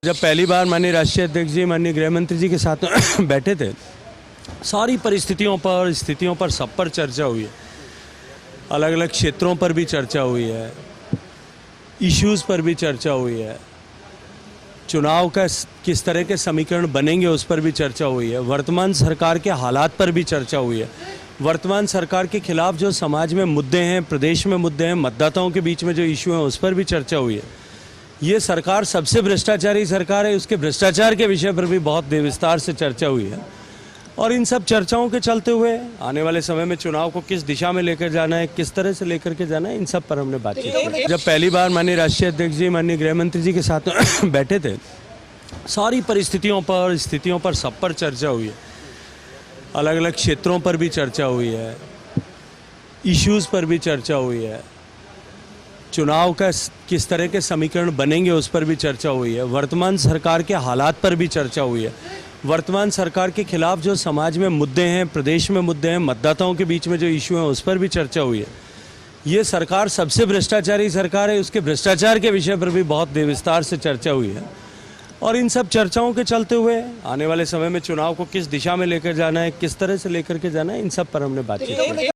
जब पहली बार माननीय राष्ट्रीय अध्यक्ष जी माननीय गृह मंत्री जी के साथ बैठे थे, सारी परिस्थितियों पर स्थितियों पर सब पर चर्चा हुई है। अलग अलग क्षेत्रों पर भी चर्चा हुई है, इश्यूज़ पर भी चर्चा हुई है, चुनाव का किस तरह के समीकरण बनेंगे उस पर भी चर्चा हुई है, वर्तमान सरकार के हालात पर भी चर्चा हुई है, वर्तमान सरकार के खिलाफ जो समाज में मुद्दे हैं, प्रदेश में मुद्दे हैं, मतदाताओं के बीच में जो इशू हैं उस पर भी चर्चा हुई है। ये सरकार सबसे भ्रष्टाचारी सरकार है, उसके भ्रष्टाचार के विषय पर भी बहुत विस्तार से चर्चा हुई है। और इन सब चर्चाओं के चलते हुए आने वाले समय में चुनाव को किस दिशा में लेकर जाना है, किस तरह से लेकर के जाना है, इन सब पर हमने बातचीत की। जब पहली बार माननीय राष्ट्रीय अध्यक्ष जी माननीय गृह मंत्री जी के साथ बैठे थे, सारी परिस्थितियों पर स्थितियों पर सब पर चर्चा हुई है। अलग अलग क्षेत्रों पर भी चर्चा हुई है, इश्यूज़ पर भी चर्चा हुई है, चुनाव का किस तरह के समीकरण बनेंगे उस पर भी चर्चा हुई है, वर्तमान सरकार के हालात पर भी चर्चा हुई है, वर्तमान सरकार के खिलाफ जो समाज में मुद्दे हैं, प्रदेश में मुद्दे हैं, मतदाताओं के बीच में जो इशू हैं उस पर भी चर्चा हुई है। ये सरकार सबसे भ्रष्टाचारी सरकार है, उसके भ्रष्टाचार के विषय पर भी बहुत विस्तार से चर्चा हुई है। और इन सब चर्चाओं के चलते हुए आने वाले समय में चुनाव को किस दिशा में लेकर जाना है, किस तरह से लेकर के जाना है, इन सब पर हमने बातचीत की।